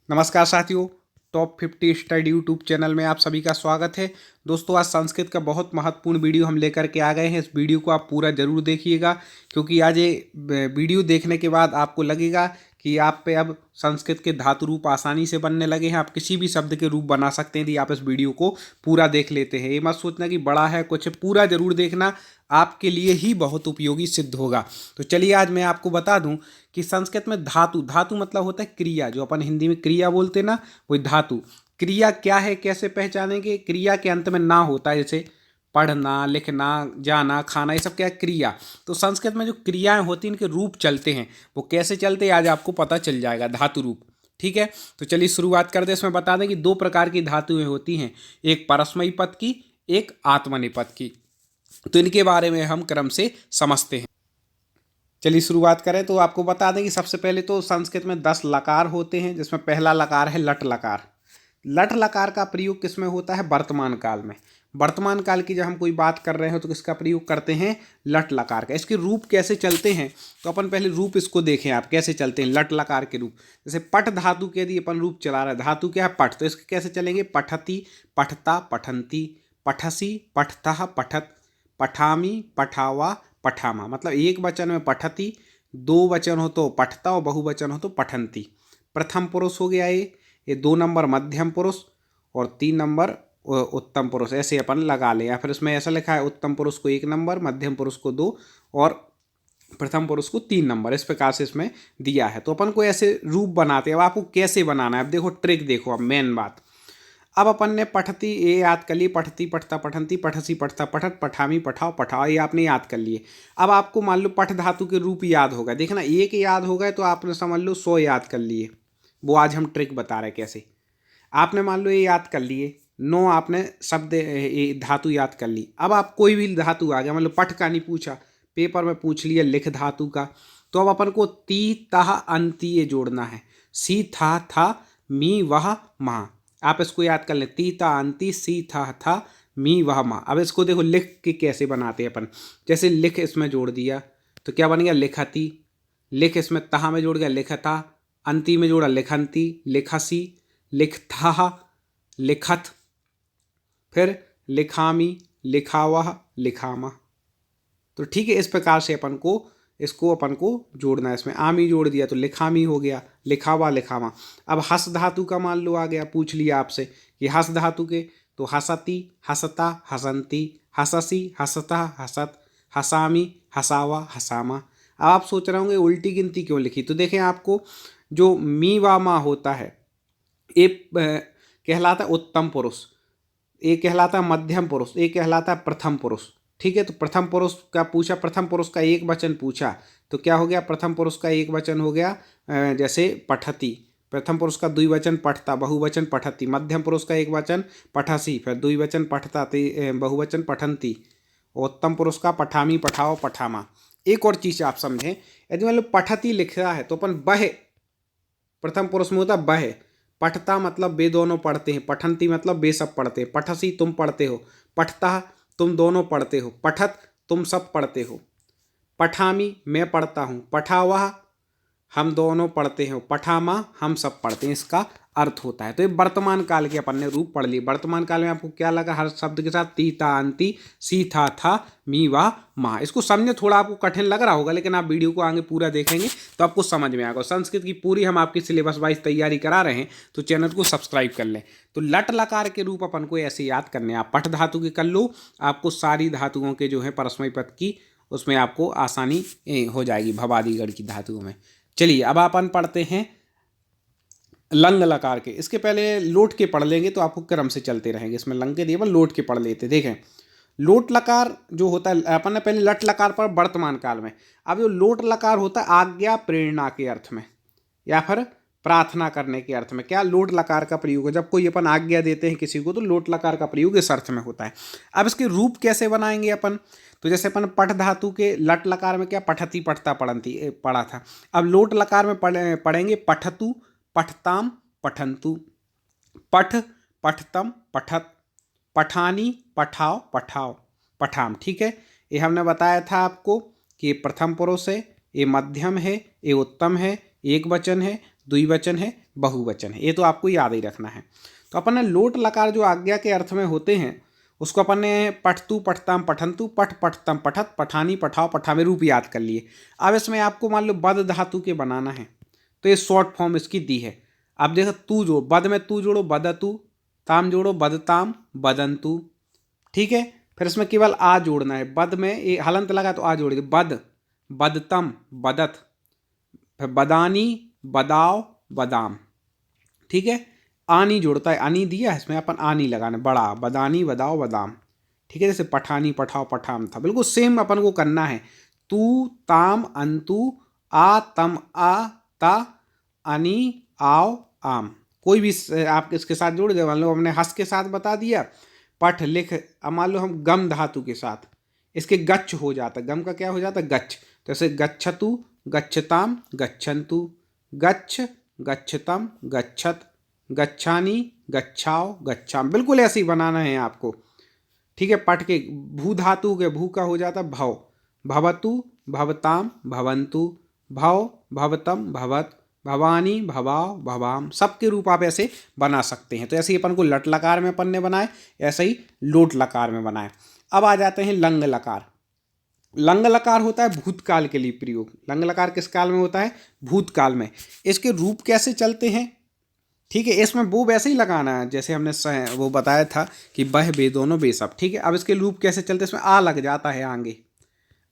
नमस्कार साथियों, top 50 study YouTube channel में आप सभी का स्वागत है। दोस्तों, आज संस्कृत का बहुत महत्वपूर्ण वीडियो हम लेकर के आ गए हैं। इस वीडियो को आप पूरा जरूर देखिएगा, क्योंकि आज ये वीडियो देखने के बाद आपको लगेगा कि आप पे अब संस्कृत के धातु रूप आसानी से बनने लगे हैं। आप किसी भी शब्द के रूप बना सकते हैं यदि आप इस वीडियो को पूरा देख लेते हैं। ये मत सोचना कि बड़ा है कुछ, पूरा जरूर देखना, आपके लिए ही बहुत उपयोगी सिद्ध होगा। तो चलिए आज मैं आपको बता दूं कि संस्कृत में धातु धातु मतलब होता है क्रिया। जो अपन हिंदी में क्रिया बोलते हैं ना, वही धातु। क्रिया क्या है, कैसे पहचानेंगे? क्रिया के अंत में ना होता है, जैसे पढ़ना, लिखना, जाना, खाना, ये सब क्या है? क्रिया। तो संस्कृत में जो क्रियाएं होती हैं इनके रूप चलते हैं। वो कैसे चलते हैं आज आपको पता चल जाएगा, धातु रूप। ठीक है, तो चलिए शुरुआत करते हैं। इसमें बता दें कि दो प्रकार की धातुएं होती हैं, एक परस्मयी पद की, एक आत्मनेपद की। तो इनके बारे में हम क्रम से समझते हैं। चलिए शुरुआत करें तो आपको बता दें कि सबसे पहले तो संस्कृत में 10 लकार होते हैं, जिसमें पहला लकार है लट लकार। लट लकार का प्रयोग किसमें होता है? वर्तमान काल में। वर्तमान काल की जब हम कोई बात कर रहे हो तो किसका प्रयोग करते हैं? लट लकार का। इसके रूप कैसे चलते हैं तो अपन पहले रूप इसको देखें, आप कैसे चलते हैं लट लकार के रूप। जैसे पट धातु के यदि अपन रूप चला रहे हैं, धातु क्या है? पठ, तो इसके कैसे चलेंगे? पठती, पठता, पठंती, पठसी, पठता, पठत, पठामी, पठावा, पठामा। मतलब एक वचन में पठती, दो वचन हो तो पठता और बहुवचन हो तो पठंती। प्रथम पुरुष हो गया ये 2 नंबर मध्यम पुरुष और 3 नंबर उत्तम पुरुष। ऐसे अपन लगा लें, या फिर इसमें ऐसा लिखा है उत्तम पुरुष को 1 नंबर, मध्यम पुरुष को 2 और प्रथम पुरुष को 3 नंबर। इस प्रकार से इसमें दिया है। तो अपन को ऐसे रूप बनाते हैं। अब आपको कैसे बनाना है, अब देखो ट्रिक देखो। अब मेन बात, अब अपन ने पठती ये याद कर लिए, पठती, पठता, पठंती, पठसी, पठता, पठत, पठामी, पठाओ, पठाओ, ये आपने याद कर लिए। अब आपको मान लो पठ धातु के रूप याद होगा। देखना, एक याद हो गए तो आपने समझ लो 100 याद कर लिए। वो आज हम ट्रिक बता रहे कैसे। आपने मान लो ये याद कर लिए, 9 आपने शब्द धातु याद कर ली। अब आप कोई भी धातु आ गया, मतलब पठ का नहीं पूछा, पेपर में पूछ लिया लिख धातु का, तो अब अपन को ती तह अंति ये जोड़ना है। सी था मी वह मा। आप इसको याद कर लें, ती ता अंति, सी था मी वह मा। अब इसको देखो लिख के कैसे बनाते हैं अपन। जैसे लिख इसमें जोड़ दिया तो क्या बन गया? लिखती। लिख इसमें तहा में जोड़ गया, लिखता। अंति में जोड़ा, लिखंती, लिखसी, लिखथा, लिखत, फिर लिखामी, लिखावह, लिखामा। तो ठीक है, इस प्रकार से अपन को इसको अपन को जोड़ना है। इसमें आमी जोड़ दिया तो लिखामी हो गया, लिखावा, लिखामा। अब हस धातु का मान लो आ गया, पूछ लिया आपसे कि हस धातु के, तो हसती, हसता, हसंती, हससी, हसता, हसत, हसामी, हसावा, हसामा। अब आप सोच रहे होंगे उल्टी गिनती क्यों लिखी। तो देखें, आपको जो मी वा मा होता है ये कहलाता है उत्तम पुरुष, एक कहलाता है मध्यम पुरुष, एक कहलाता है प्रथम पुरुष। ठीक है, तो प्रथम पुरुष का पूछा, प्रथम पुरुष का एक वचन पूछा तो क्या हो गया? प्रथम पुरुष का एक वचन हो गया जैसे पठती। प्रथम पुरुष का द्विवचन पठता, बहुवचन पठती। मध्यम पुरुष का एक वचन पठसी, फिर द्विवचन पठता, बहुवचन पठंती। उत्तम पुरुष का पठामी, पठाओ, पठामा। एक और चीज़ आप समझें, यदि मतलब पठती लिख रहा है तो अपन बह प्रथम पुरुष में होता बह। पठता मतलब वे दोनों पढ़ते हैं, पठंती मतलब वे सब पढ़ते हैं, पठसी तुम पढ़ते हो, पठता तुम दोनों पढ़ते हो, पठत तुम सब पढ़ते हो, पठामी मैं पढ़ता हूँ, पठावह हम दोनों पढ़ते हैं, पठामा हम सब पढ़ते हैं। इसका अर्थ होता है। तो ये वर्तमान काल के अपन ने रूप पढ़ लिए। वर्तमान काल में आपको क्या लगा? हर शब्द के साथ ती ता अंति, सी था मी वा मा। इसको समझे, थोड़ा आपको कठिन लग रहा होगा, लेकिन आप वीडियो को आगे पूरा देखेंगे तो आपको समझ में आएगा। संस्कृत की पूरी हम आपकी सिलेबस वाइज तैयारी करा रहे हैं, तो चैनल को सब्सक्राइब कर लें। तो लट लकार के रूप अपन को ऐसे याद करने हैं। आप पठ धातु के कर लो, आपको सारी धातुओं के जो है परस्मय पद की उसमें आपको आसानी हो जाएगी, भवादिगढ़ की धातुओं में। चलिए अब अपन पढ़ते हैं लंग लकार के। इसके पहले लोट के पढ़ लेंगे तो आपको क्रम से चलते रहेंगे। इसमें लंग के दिए, लोट के पढ़ लेते। देखें, लोट लकार जो होता है, अपन ने पहले लट लकार पर वर्तमान काल में। अब जो लोट लकार होता है आज्ञा प्रेरणा के अर्थ में या फिर प्रार्थना करने के अर्थ में। क्या? लोट लकार का प्रयोग है। जब कोई अपन आज्ञा देते हैं किसी को तो लोट लकार का प्रयोग इस अर्थ में होता है। अब इसके रूप कैसे बनाएंगे अपन? तो जैसे अपन पठ धातु के लट लकार में क्या? पठती, पठता, पढ़ंती पढ़ा था। अब लोट लकार में पढ़ेंगे पठतु, पठताम, पठंतु, पठ, पठतम, पठत, पठानी, पठाओ, पठाओ, पठाम। ठीक है, ये हमने बताया था आपको कि प्रथम पुरुष है, ये मध्यम है, ये उत्तम है, एक वचन है, द्विवचन है, बहुवचन है, ये तो आपको याद ही रखना है। तो अपन ने लोट लकार जो आज्ञा के अर्थ में होते हैं उसको अपन ने पठतु पठताम पठंतु पठ पठतम पठत पठानी पठाओ पठावे रूप याद कर लिए। अब इसमें आपको मान लो बद धातु के बनाना है तो ये शॉर्ट फॉर्म इसकी दी है। अब देखो तू जोड़, बद में तू जोड़ो बदतु, ताम जोड़ो बदताम बदंतु, ठीक है। फिर इसमें केवल आ जोड़ना है, बद में ये हलंत लगा तो आ जोड़ दे, बद बदतम बदत, फिर बदानी बदाव बदाम, ठीक है। आनी जोड़ता है, आनी दिया है इसमें अपन आनी लगाना, बड़ा बदानी बदाओ बदाम, ठीक है। जैसे पठानी पठाओ पठाम था, बिल्कुल सेम अपन को करना है। तू ताम अंतु आ तम आ ता अनि आओ आम, कोई भी आप इसके साथ जोड़ दे। मान लो हमने हस के साथ बता दिया, पठ लिख, अब मान लो हम गम धातु के साथ इसके गच्छ हो जाता, गम का क्या हो जाता गच्छ, तो ऐसे गच्छतु गच्छताम गच्छन्तु, गच्छ गच्छतम गच्छत, गच्छानी गच्छाओ गच्छाम, बिल्कुल ऐसे ही बनाना है आपको, ठीक है। पठ के भू धातु के भू का हो जाता भव, भवतु भवताम भवंतु, भव भवतम भवत, भवानी भवाओ भवाम, सबके रूप आप ऐसे बना सकते हैं। तो ऐसे ही अपन को लट लकार में अपन ने बनाए, ऐसे ही लोट लकार में बनाए। अब आ जाते हैं लंग लकार। लंग लकार होता है भूतकाल के लिए प्रयोग। लंग लकार किस काल में होता है? भूतकाल में। इसके रूप कैसे चलते हैं? ठीक है, इसमें वो वैसे ही लगाना है जैसे हमने वो बताया था कि बह बे दोनों बे सब, ठीक है। अब इसके रूप कैसे चलते हैं? इसमें आ लग जाता है आगे,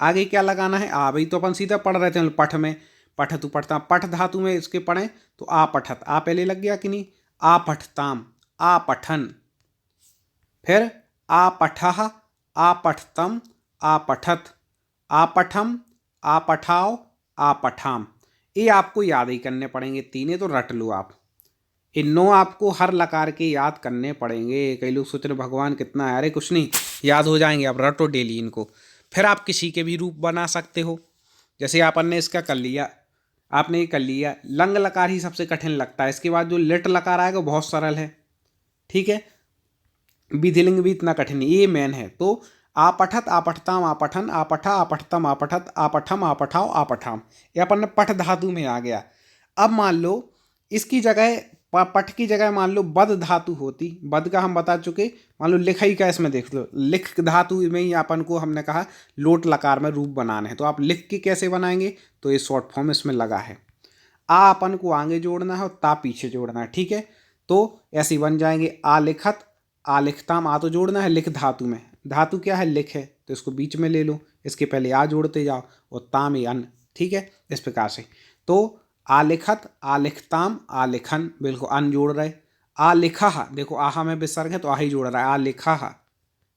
आगे क्या लगाना है? आ, भाई तो अपन सीधा पढ़ रहे थे पठ में, पठतु पठता, पठ धातु में इसके पढ़ें तो आ पठत, आ पहले लग गया कि नहीं, आ पठताम आ पठन, फिर आ पठह आ पठतम आ पठत, आ पठम आ पठाओ आ पठाम। ये आपको याद ही करने पड़ेंगे, तीनों तो रट लो आप। इन 9 आपको हर लकार के याद करने पड़ेंगे। कई लोग सोच रहे भगवान कितना है, अरे कुछ नहीं, याद हो जाएंगे, आप रटो डेली इनको। फिर आप किसी के भी रूप बना सकते हो, जैसे आपन ने इसका कर लिया, आपने ये कर लिया। लंग लकार ही सबसे कठिन लगता है, इसके बाद जो लिट लकार आएगा बहुत सरल है, ठीक है। विधिलिंग भी इतना कठिन नहीं, ये मेन है। तो आ पठत आ पठताम आ पठन, आ पठा आ पठतम आ पठत, आ पठम आ पठाओ आ पठाम, ये अपन ने पठ धातु में आ गया। अब मान लो इसकी जगह पठ की जगह मान लो बद धातु होती, बद का हम बता चुके। मान लो लिखई का इसमें देख लो, लिख धातु में ही अपन को हमने कहा लोट लकार में रूप बनाना है। तो आप लिख के कैसे बनाएंगे? तो ये शॉर्ट फॉर्म इसमें लगा है। आ अपन को आगे जोड़ना है और ता पीछे जोड़ना है, ठीक है। तो ऐसे बन जाएंगे आ लिखत आ लिखताम, आ तो जोड़ना है लिख धातु में, धातु क्या है? लिख है, तो इसको बीच में ले लो, इसके पहले आ जोड़ते जाओ और ताम ही अन, ठीक है। इस प्रकार से तो आ लिखत आ लिखताम आ लिखन, बिल्कुल अन जोड़ रहे। आ लिखा, देखो आहा में विसर्ग है तो आ ही जोड़ रहा है, आ लिखा,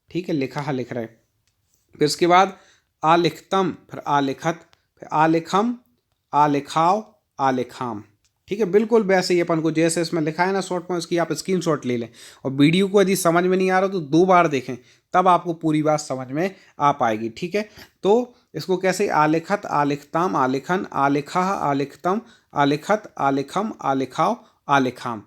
ठीक है, लिखा लिख रहे। फिर इसके बाद आ लिखतम, फिर आ लिखत, फिर आ लिखम आ लिखाओ आ लिखाम, ठीक है। बिल्कुल वैसे ही अपन को जैसे इसमें लिखा है ना शॉर्ट फॉर्म, इसकी आप स्क्रीनशॉट ले लें और वीडियो को यदि समझ में नहीं आ रहा तो 2 बार देखें, तब आपको पूरी बात समझ में आ पाएगी, ठीक है। तो इसको कैसे? आ लिखत आ लिखताम आ लिखन आ लिखा आ लिखतम आ लिखत आ लिखम आ लिखाओ आ लिखाम।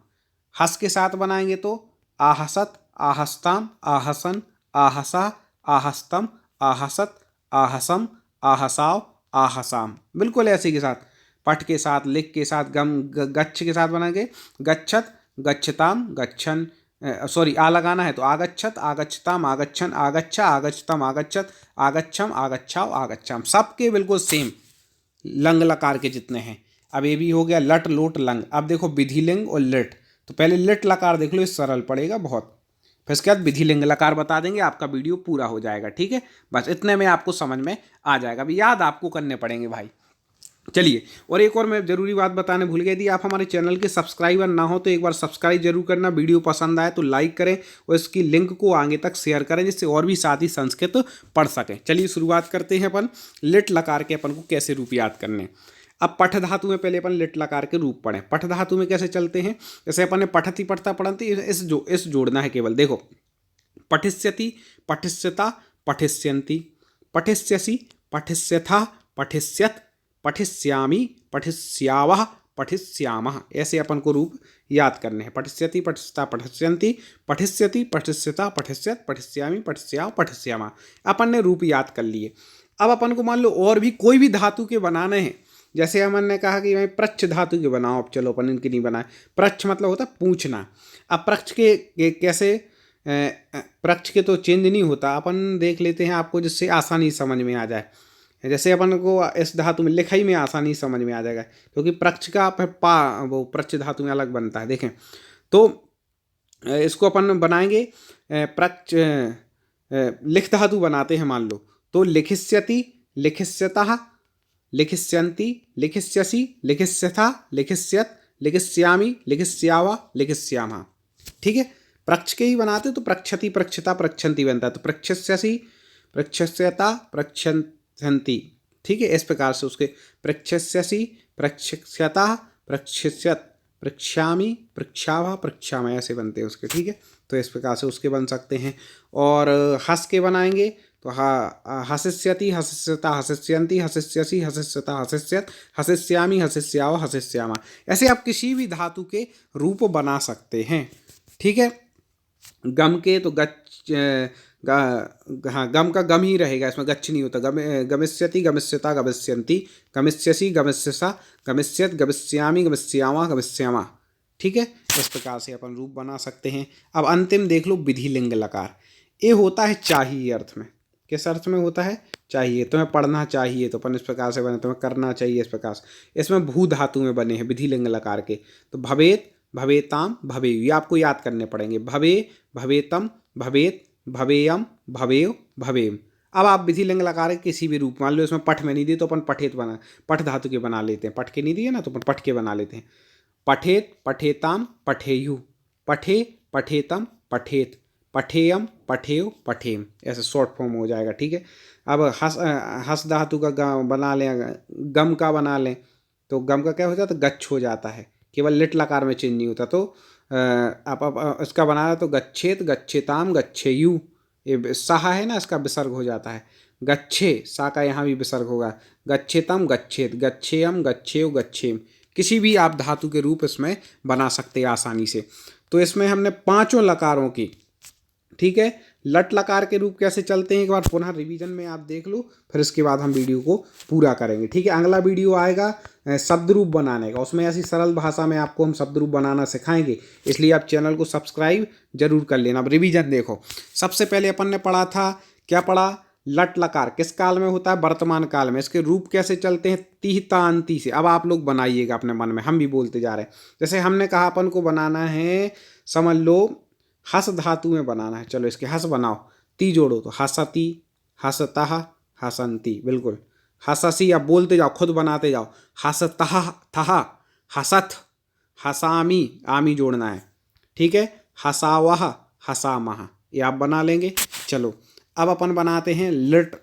हस के साथ बनाएंगे तो आहसत आहस्ताम आहसन आहसा आहस्तम आहसत आहसम आहसाओ आहसाम, बिल्कुल ऐसे के साथ। पठ के साथ, लिख के साथ, गम गच्छ के साथ बनाएंगे गच्छत गच्छताम गच्छन, सॉरी आ लगाना है तो आगच्छत आगच्छताम आगच्छन आगच्छा आगच्छतम आगच्छत आगच्छम आगच्छाओ आगच्छाम, सबके बिल्कुल सेम लंग लकार के जितने हैं। अब ये भी हो गया लट लोट लंग। अब देखो विधिलिंग और लिट, तो पहले लिट लकार देख लो, ये सरल पड़ेगा बहुत, फिर इसके बाद विधिलिंग लकार बता देंगे, आपका वीडियो पूरा हो जाएगा, ठीक है। बस इतने में आपको समझ में आ जाएगा, अभी याद आपको करने पड़ेंगे भाई। चलिए, और एक और मैं ज़रूरी बात बताने भूल गई थी, आप हमारे चैनल के सब्सक्राइबर ना हो तो एक बार सब्सक्राइब जरूर करना, वीडियो पसंद आए तो लाइक करें और इसकी लिंक को आगे तक शेयर करें जिससे और भी साथी संस्कृत पढ़ सकें। चलिए शुरुआत करते हैं अपन लिट लकार के, अपन को कैसे रूप याद करने। अब पठ धातु में पहले अपन लिट लकार के रूप पढ़ें। पठ धातु में कैसे चलते हैं? जैसे अपन ने पठती पढ़ता पढ़ती इस जोड़ना है केवल, देखो पठिष्यति पठिष्यता पठिष्यन्ति, पठिष्यसि पठिष्यथा पठिष्यत, पठिष्यामि पठिष्यावः पठिष्यामः, ऐसे अपन को रूप याद करने हैं। पठिष्यति पठिष्यता पठिष्यन्ति, पठिष्यति पठिष्यता पठिष्यत, पठिष्यामि पठिष्यावः पठिष्यामः, अपन ने रूप याद कर लिए। अब अपन को मान लो और भी कोई भी धातु के बनाने हैं जैसे हमने कहा कि भाई प्रच्छ धातु के बनाओ, अब चलो अपन इनके नहीं बनाए। प्रच्छ मतलब होता है पूछना। अब प्रच्छ के कैसे, प्रच्छ के तो चेंज नहीं होता, अपन देख लेते हैं आपको जिससे आसानी समझ में आ जाए। जैसे अपन को इस धातु में लिखाई में आसानी समझ में आ जाएगा, क्योंकि प्रच्छ का पा वो प्रच्छ धातु में अलग बनता है। देखें तो इसको अपन बनाएंगे प्रच्छ, लिख धातु बनाते हैं मान लो, तो लिखिष्यति, लिखिष्यतः, लिखिष्यन्ति, लिखिष्यसि, लिखिष्यथा, लिखिष्यत, लिखिष्यामि, लिखिष्यावा, लिखिष्यामः। ठीक है, प्रच्छ के ही बनाते तो प्रच्छति, प्रच्छता, प्रच्छन्ति बनता है। तो प्रच्छस्यसि, प्रच्छस्यता, प्रच्छन्ति। ठीक है, इस प्रकार से उसके प्रच्छस्यसि, प्रच्छस्यता, प्रच्छस्यत, प्रक्षामि, प्रक्षावा, प्रक्षामः ऐसे बनते हैं उसके। ठीक है, तो इस प्रकार से उसके बन सकते हैं। और हस के बनाएंगे तो हसिष्यति, हसिष्यता, हसिष्यन्ति, हसिष्यसि, हसिष्यता, हसिष्यत, हसिष्यामि, हसिष्यावा, हसिष्यामः। ऐसे आप किसी भी धातु के रूप बना सकते हैं। ठीक है, गम के तो हाँ गम का गम ही रहेगा, इसमें गच्छ नहीं होता। गमिष्यति, गमिष्यता, गमिष्यन्ति, गमिष्यसि, गमिष्यसा, गमिष्यत, गमिष्यामि, गमिष्यामा, गमिष्यामः। ठीक है, इस प्रकार से अपन रूप बना सकते हैं। अब अंतिम देख लो विधि लिंग लकार। ये होता है चाहिए अर्थ में। किस अर्थ में होता है? चाहिए, तुम्हें पढ़ना चाहिए, तो अपन इस प्रकार से बने, तुम्हें करना चाहिए इस प्रकार से। इसमें भू धातु में बने हैं विधि लिंग लकार के। तो भवेत, भवेताम, भवेयु, ये आपको याद करने पड़ेंगे। भवे, भवेतम, भवेत, भवेयम, भवेय, भवेम। अब आप विधि लिंग लकार के किसी भी रूप, मान लो इसमें पठ में नहीं दिए तो अपन पठेत बना, पठ धातु के बना लेते हैं। पठ के नहीं दिए ना तो अपन पठ के बना लेते हैं। पठेत, पठेताम, पठेयु, पठे, पठेतम, पठेत, पठेयम, पठेय, पठेम, ऐसे शॉर्ट फॉर्म हो जाएगा। ठीक है, अब हस धातु का बना लें, गम का बना लें, तो गम का क्या हो जाता है? गच्छ हो जाता है, केवल लिट लकार में चेंज नहीं होता। तो आप इसका बनाना तो गच्छेत, गच्छेताम, गच्छेयु, ये साहा है ना, इसका विसर्ग हो जाता है। गच्छे, सा का यहाँ भी विसर्ग होगा। गच्छेतम, गच्छेत, गच्छेयम, गच्छेय, गच्छेम। किसी भी आप धातु के रूप इसमें बना सकते हैं आसानी से। तो इसमें हमने पांचों लकारों की, ठीक है, लट लकार के रूप कैसे चलते हैं एक बार पुनः रिवीजन में आप देख लो, फिर इसके बाद हम वीडियो को पूरा करेंगे। ठीक है, अगला वीडियो आएगा शब्द रूप बनाने का, उसमें ऐसी सरल भाषा में आपको हम शब्द रूप बनाना सिखाएंगे, इसलिए आप चैनल को सब्सक्राइब जरूर कर लेना। अब रिवीजन देखो, सबसे पहले अपन ने पढ़ा था, क्या पढ़ा? लट लकार किस काल में होता है? वर्तमान काल में। इसके रूप कैसे चलते हैं? तिहतांति से। अब आप लोग बनाइएगा अपने मन में, हम भी बोलते जा रहे हैं। जैसे हमने कहा अपन को बनाना है, समझ लो हस धातु में बनाना है। चलो इसके हस बनाओ, ती जोड़ो तो हसती, हसतः, हसंती। बिल्कुल, हससी, अब बोलते जाओ, खुद बनाते जाओ। हसतः, थह, हसथ, हसामी, आमी जोड़ना है। ठीक है, हसावह, हसामह, ये आप बना लेंगे। चलो अब अपन बनाते हैं लट,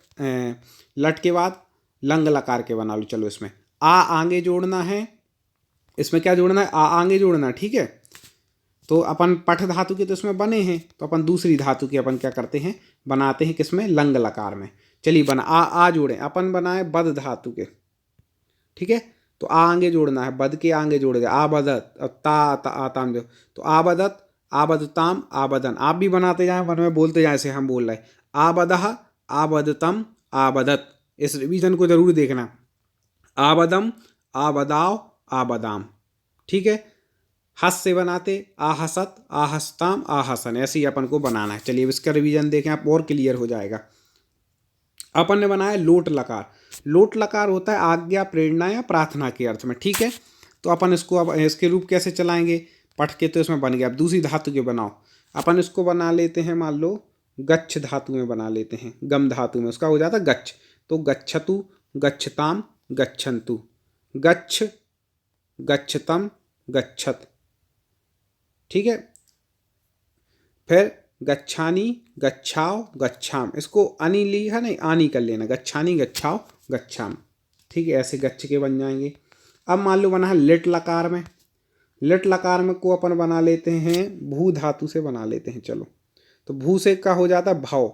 लट के बाद लंग लकार के बना लो। चलो इसमें आ आगे जोड़ना है, इसमें क्या जोड़ना है? आ आगे जोड़ना है। ठीक है, तो अपन पठ धातु के तो इसमें बने हैं, तो अपन दूसरी धातु के अपन क्या करते हैं? बनाते हैं किसमें? लंग लकार में। चलिए बना, आ जोड़े, अपन बनाए बद धातु के। ठीक है, तो आ आगे जोड़ना है, बद के आगे जोड़ दे, आ बदत, आताम दो, तो आ बदत, आ बदताम, आ बदन। आप भी बनाते जाएं, मन में बोलते जाएं, ऐसे हम बोल रहे हैं। आ बदह, आ बदतम, आ बदत। इस रिवीजन को जरूर देखना। आ बदम, आ बदाव, आ बदाम। ठीक है, हस से बनाते आहसत, आहस्ताम, आहसन, ऐसे ही अपन को बनाना है। चलिए इसका रिवीजन देखें आप, और क्लियर हो जाएगा। अपन ने बनाया लोट लकार। लोट लकार होता है आज्ञा, प्रेरणा या प्रार्थना के अर्थ में। ठीक है, तो अपन इसको अब इसके रूप कैसे चलाएंगे? पठ के तो इसमें बन गया, अब दूसरी धातु के बनाओ। अपन इसको बना लेते हैं, मान लो गच्छ धातु में बना लेते हैं, गम धातु में, उसका हो जाता है गच्छ। तो गच्छतु, गच्छताम, गच्छन्तु, गच्छ, गच्छतम, गच्छत। ठीक है, फिर गच्छानी, गच्छाओ, गच्छाम। इसको अनी लिखा नहीं, आनी कर लेना, गच्छानी, गच्छाओ, गच्छाम। ठीक है, ऐसे गच्छ के बन जाएंगे। अब मान लो बना है लिट लकार में। लिट लकार में को अपन बना लेते हैं भू धातु से बना लेते हैं। चलो, तो भू से का हो जाता है भव,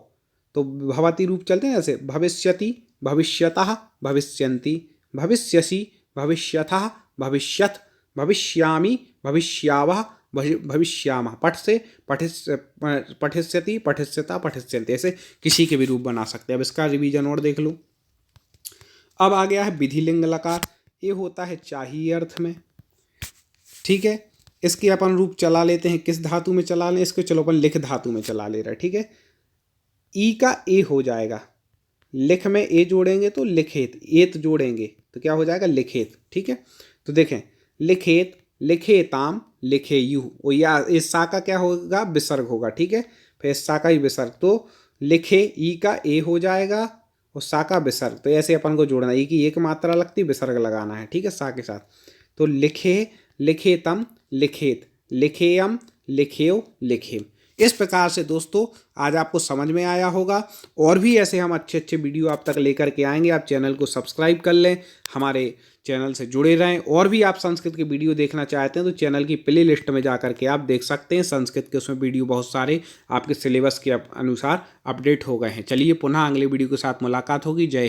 तो भवती रूप चलते हैं जैसे भविष्यति, भविष्यतः, भविष्यन्ति, भविष्यसि, भविष्यथः, भविष्यथ, भविष्यामि, भविष्यावः, भविष्यामः। पठ से पठिष्यति, पठिष्यता, पठिष्यन्ति, ऐसे किसी के भी रूप बना सकते हैं। अब इसका रिवीजन और देख लो। अब आ गया है विधि लिंग लकार। ए होता है चाहिए अर्थ में, ठीक है। इसके अपन रूप चला लेते हैं, किस धातु में चला लें इसको, चलो अपन लिख धातु में चला ले रहे हैं, ठीक है। ई का ए हो जाएगा, लिख में ए जोड़ेंगे तो लिखेत, एत जोड़ेंगे तो क्या हो जाएगा लिखेत, ठीक है। तो देखें लिखेत, लिखेताम, लिखेयु, और या इस सा का क्या होगा विसर्ग होगा, ठीक है। फिर इस सा का ही विसर्ग, तो लिखे ई का ए हो जाएगा और सा का विसर्ग, तो ऐसे अपन को जोड़ना, ई की एक मात्रा लगती विसर्ग लगाना है, ठीक है, सा के साथ। तो लिखे, लिखेतम, लिखेत, लिखेयम, लिखेव, लिखेम। इस प्रकार से दोस्तों आज आपको समझ में आया होगा, और भी ऐसे हम अच्छे अच्छे वीडियो आप तक लेकर के आएंगे। आप चैनल को सब्सक्राइब कर लें, हमारे चैनल से जुड़े रहें। और भी आप संस्कृत के वीडियो देखना चाहते हैं तो चैनल की प्ले लिस्ट में जा करके आप देख सकते हैं, संस्कृत के उसमें वीडियो बहुत सारे आपके सिलेबस के अनुसार अपडेट हो गए हैं। चलिए पुनः अगले वीडियो के साथ मुलाकात होगी। जय हिंद।